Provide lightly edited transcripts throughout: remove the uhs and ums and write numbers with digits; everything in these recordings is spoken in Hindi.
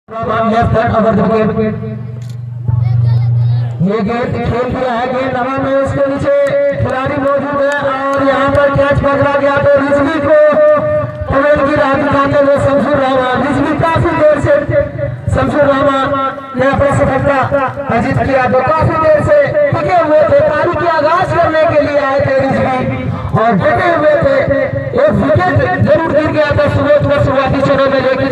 ये गेंद खेल दिया है, गेंद हवा में, उसके नीचे खिलाड़ी मौजूद है और यहाँ पर कैच पकड़ा गया तो रिजवी को पकड़ की राह दिखाते हुए शमशुर रहमान, रिजवी काफी देर से शमशुर रहमान ने अपनी सफलता अर्जित किया तो काफी देर से टिके हुए थे, पारी की आगाज करने के लिए आए थे रिजवी और डटे हुए थे। एक विकेट जरूर गिर गया था सुबोध को शुरुआती चरणों में, लेकिन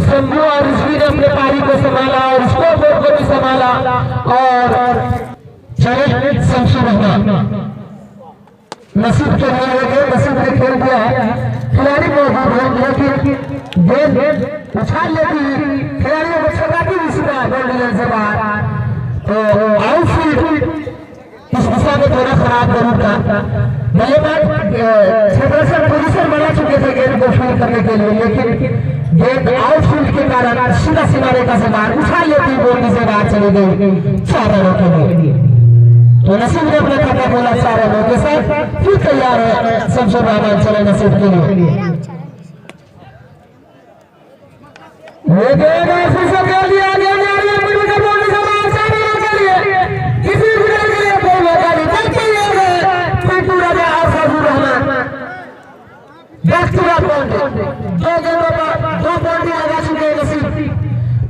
शंभू और रिजवी ने अपने पारी को संभाला और स्कोर बोर्ड को भी संभाला और चले शमशुर रहमान नसीब के लिए नसीब ने खेल दिया है। खिलाड़ी मौजूद है लेकिन गेंद उछाल लेती खिलाड़ियों को छकाती हुई सीधा गोल डिवीजन से बाहर, तो आउटफील्ड इस दिशा में थोड़ा खराब जरूर था। बल्लेबाज पोजीशन बना चुके थे गेंद को फील्ड करने के लिए, लेकिन गेंद आउटफील्ड के कारण सीधा सीमा रेखा से बाहर उछाल लेती गोली से बाहर चली गई 4 रनों के लिए। तो नसीब ने अपना खाता खोला 4 रनों के साथ, फिर तैयार है शमशुर रहमान चले नसीब के लिए।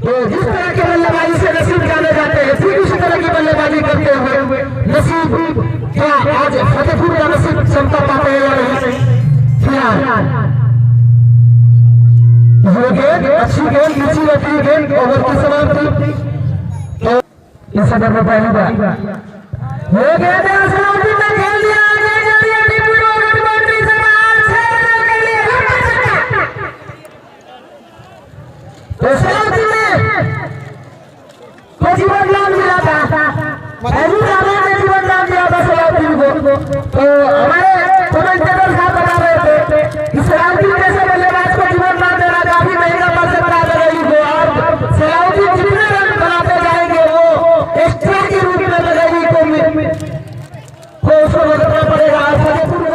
तो जिस तरह के बल्लेबाजी से नसीब जाने जाते हैं, ठीक उसी तरह की बल्लेबाजी करते हुए नसीब क्या आज फतेहपुर का नसीब क्षमता पाते हैं या नहीं? फिलहाल गेंद अच्छी गेंद नीची रहती गेंद ओवर की समाप्ति, तो इस सदर में पहली बार ये गेंद समाप्ति में खेल दिया जीवन नाम दिया था, जीवन नाम दिया था सलाउद्दीन को। तो हमारे कमेंटेटर साहब बता रहे थे कि सलाउद्दीन जैसे बल्लेबाज को जीवन नाम देना काफी महंगा पड़ सकता है लगेगी को, और सलाउद्दीन जितने रन बनाते जाएंगे वो एक्स्ट्रा के रूप में लगेगी को उसको भुगतना पड़ेगा। फतेहपुर में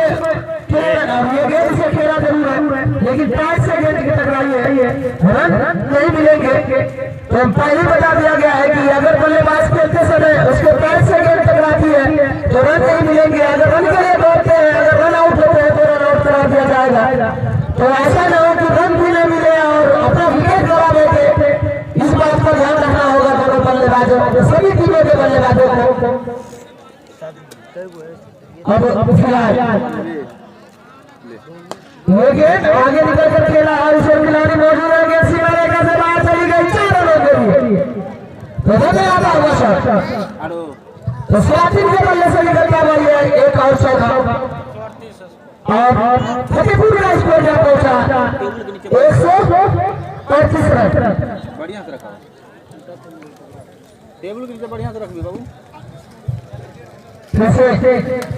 ये गेंद से खेला जरूर है लेकिन पैच से गेंद की टकराई है, रन नहीं मिलेंगे। तो पहले बता दिया गया है कि अगर बल्लेबाज खेलते समय उसके पैर से गेंद टकराती है तो रन नहीं मिलेंगे, अगर रन के लिए दौड़ते हैं, अगर रन आउट होते हैं तो रन आउट करा दिया जाएगा। तो ऐसा न हो कि रन भी न मिले और अपना विकेट गवा देते, इस बात का ध्यान रखना होगा दोनों बल्लेबाजों को, सभी टीमों के बल्लेबाजों को। अब फिलहाल ये गेंद आगे निकल कर खेला और उसे खिलाड़ी मौजूद है, गेंद सीमा रेखा से बाहर चली गई 4 रनों के लिए। तो आता हुआ शॉट तो स्वाति के बल्ले से निकलता हुआ ये एक और शॉट और फतेहपुर का स्कोर जा पहुंचा 135 रन। बढ़िया से रखा टेबल के नीचे, बढ़िया से रख भी बाबू। फिर से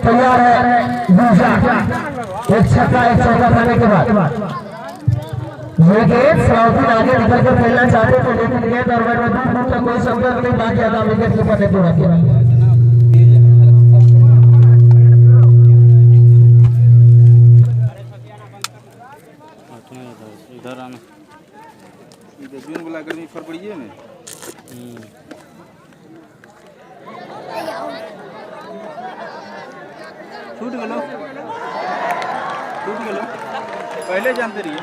तैयार है दूसरा, एक छक्का एक चौका खाने के बाद ये गेंद सलाउद्दीन आगे निकल कर खेलना चाहते थे लेकिन गेंद और बैट में दूर तक कोई संपर्क नहीं, बाकी आधा विकेट कीपर ने पूरा किया। इधर आना, इधर जून बुला गर्मी फर पड़ी है में छूट गलो पहले जानते रहिए।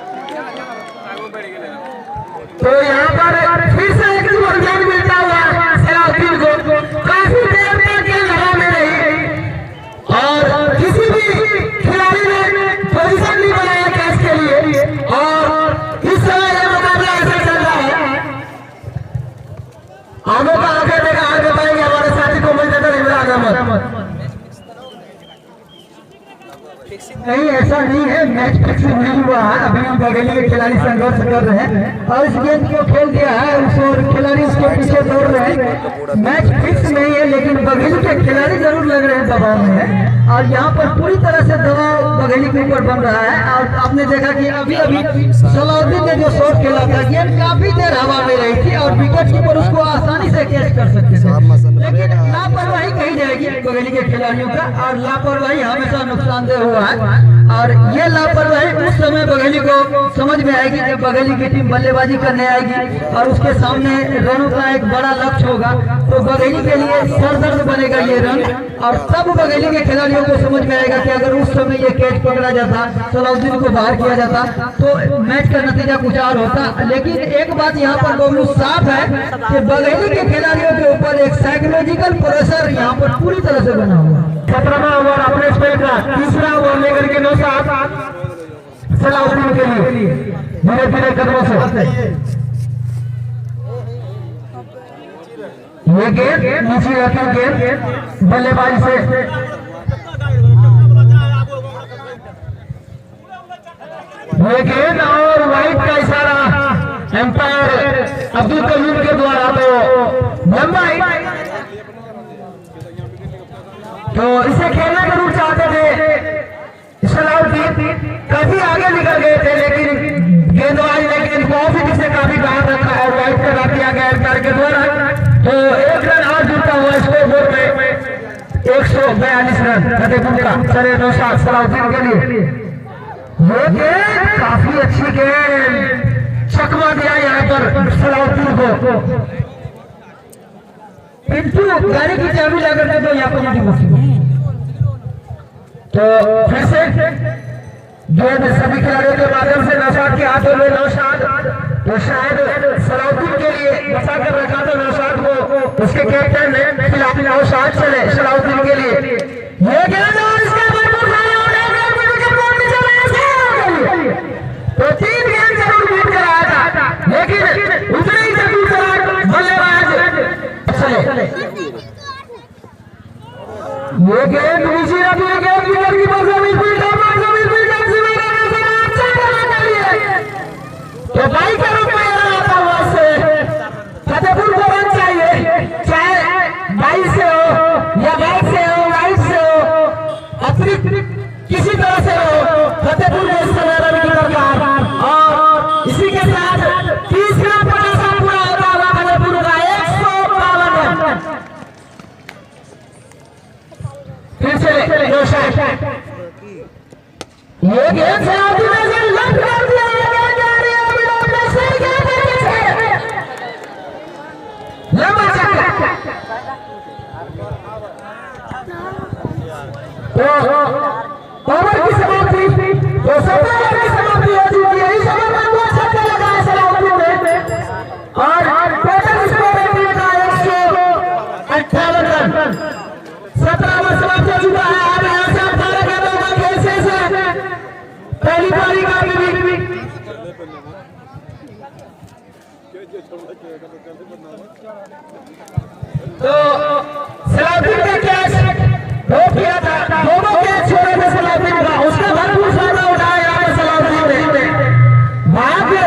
तो यहाँ पर फिर से एक गेंद मिलता हुआ सलाउद्दीन को, काफी देर तक गेंद हवा में रही और किसी भी खिलाड़ी ने पोजीशन नहीं बनाया कैच के लिए और इस समय यह मुकाबला ऐसा चल रहा है। आगे का आगे देखा आगे पाएंगे हमारे साथी को मंजर इमरान अहमद। नहीं ऐसा नहीं है, मैच फिक्सिंग नहीं हुआ है, अभी बगली के खिलाड़ी संघर्ष कर रहे हैं और इस गेंद को खेल दिया है और खिलाड़ी उसके पीछे दौड़ रहे हैं। मैच फिक्स नहीं है लेकिन बघेली के खिलाड़ी जरूर लग रहे हैं दबाव में है और यहाँ पर पूरी तरह से दबाव बघेली के ऊपर बन रहा है। और आपने देखा कि अभी सलाउद्दीन ने जो शॉट खेला था गेंद काफी देर हवा में रही थी और विकेट कीपर उसको आसानी से कैच कर सकते थे, लेकिन लापरवाही कही जाएगी बघेली के खिलाड़ियों का और लापरवाही हमेशा नुकसानदेह हुआ है। और और ये लापरवाही उस समय बघेली को समझ में आएगी जब बघेली की टीम बल्लेबाजी करने आएगी और उसके सामने रनों का एक बड़ा लक्ष्य होगा, तो बघेली के लिए सरदर्द बनेगा ये रन। और तब बघेली के खिलाड़ियों को समझ में आएगा कि अगर उस समय ये कैच पकड़ा जाता, सलाउद्दीन को बाहर किया जाता, तो मैच का नतीजा कुछ और होता। लेकिन एक बात यहाँ पर बहुत साफ है कि बघेली के खिलाड़ियों के ऊपर एक साइकोलॉजिकल प्रेशर यहाँ पर पूरी तरह से बना हुआ है। 17वां ओवर अपने स्पेल का तीसरा ओवर लेकर के नौशाद सलाउद्दीन के लिए धीरे धीरे कदमों से ये गेंद नीचे रखी गेंद बल्लेबाजी से ये गेंद और वाइड का इशारा एम्पायर अब्दुल कयूम के द्वारा, तो लंबा तो इसे खेलना जरूर चाहते थे सलाउद्दीन, काफी आगे निकल गए थे, लेकिन गेंदबाज ने गेंद को ऑफ से काफी बाहर रखा और वाइड करा दिया गया एम्पायर के द्वारा। तो एक रन और जुड़ता हुआ स्कोर बोर्ड में 142 रन फतेहपुर का चले नौशाद सलाउद्दीन के लिए। ये गेंद काफी अच्छी गेंद, चकमा दिया यहाँ पर सलाउद्दीन को। पिंटू गाड़ी की चाबी ला करके तो यहाँ पर तो फिर से गेंद सभी खिलाड़ियों के माध्यम से नौशाद के हाथों में, नौशाद तो शायद सलाउद्दीन के लिए बचा कर रखा था नौशाद को, उसके कैप्टन ने खिलाफ नौशाद चले सलाउद्दीन के लिए। ये गेंद और इसके तो 3 गेंद जरूर बीट कर आया था, लेकिन उतने ही से दूसरा बल्लेबाज चले। ये गेंद नीचे आती है, गेंद की तो भाई का रूप में आता हुआ से फतेहपुर को रन चाहिए, चाहे 22 से हो या 22 से हो, 22 से हो, अतिरिक्त किसी तरह से हो, फतेहपुर में इस समय रन की दरकार। और इसी के साथ तीसरा 50 पूरा होता हुआ फतेहपुर का 152 रन। फिर से नौशाद ये गेंद से लंब कर दिया, लंबा चक्का तो ओवर की समाप्ति, तो 17 ओवर की समाप्ति हो चुकी है। इस ओवर में 2 छक्के लगाए सलाउद्दीन ने और टोटल स्कोर है का 158 रन। 17 ओवर समाप्त हो चुका है। अब यहाँ से 18 गेंदों का खेल शेष है। पहली पारी का भी तो सलाउद्दीन का कैच रोक किया था, दोनों कैच छोड़े थे सलाउद्दीन का, उसका भरपूर फायदा उठाया यहाँ पर सलाउद्दीन ने। भाग्य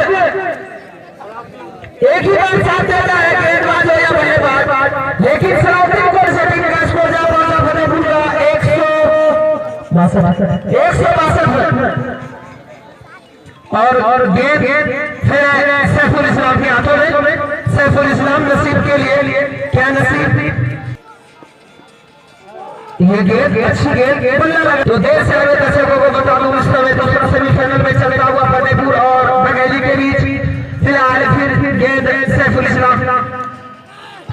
एक ही बार साथ देता है, गेंदबाज हो या बल्लेबाज, लेकिन सलाउद्दीन को इस टीम का स्कोर जा पहुंचा फतेहपुर का 162 रन। और गेंद फिर सैफुल इस्लाम के हाथों में। सैफुल इस्लाम नसीब के लिए क्या नसीब, ये गेंद अच्छी गेंद बल्ला लगा। तो देर से आगे दर्शकों को बता दूं इस समय दूसरा सेमीफाइनल में चलता हुआ फतेहपुर और बघेली के बीच फिलहाल फिर गेंद सैफुल इस्लाम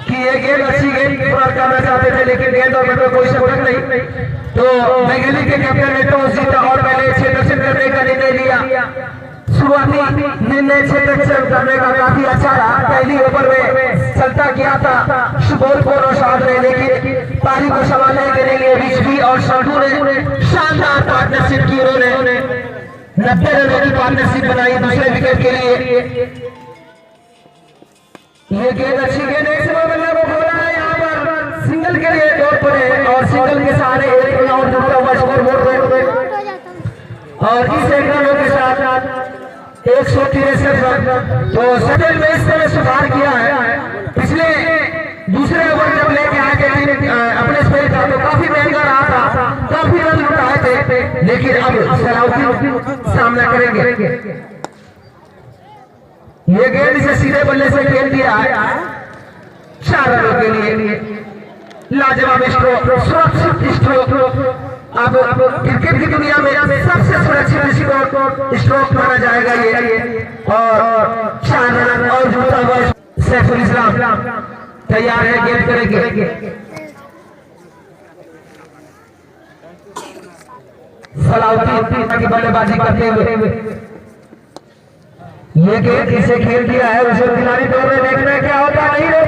की, ये गेंद अच्छी गेंद पूरा करना चाहते थे, लेकिन गेंद और में कोई शक नहीं। तो बघेली के कैप्टन ने टॉस जीता और पहले क्षेत्र करने का निर्णय लिया। शुरुआती निर्णय क्षेत्र करने का काफी अच्छा रहा। पहली ओवर में चलता गया था सुबोध को नौशाद ने, लेकिन पारी को संभालने के लिए रिजवी और संधू ने शानदार पार्टनरशिप की। उन्होंने 90 रनों की पार्टनरशिप बनाई दूसरे विकेट के लिए। ये गेंद अच्छी गेंद, एक समय बल्ला को बोला है यहाँ पर सिंगल के लिए दौड़ पड़े और सिंगल के सहारे एक रन और जुड़ता हुआ स्कोर बोर्ड में। और इस एक रनों के साथ 163 रन। तो सदन में इस तरह सुधार किया है। पिछले दूसरे ओवर जब लेके आए थे अपने स्पेल का तो काफी महंगा रहा था, काफी रन लुटाए थे, लेकिन अब सलाउद्दीन सामना करेंगे। ये गेंद इसे सीधे बल्ले से खेल दिया है 4 रनों के लिए। लाजवाब स्ट्रोक, सुरक्षित स्ट्रोक अब क्रिकेट की दुनिया में सबसे सुरक्षित स्ट्रोक माना जाएगा ये। और 4 रन और जुड़ता हुआ सैफुल इस्लाम तैयार है गेंद करेंगे। सलाउद्दीन की बल्लेबाजी करते हुए ये गेंद इसे खेल दिया है, उसे खिलाड़ी दौड़ में देखना क्या होता नहीं।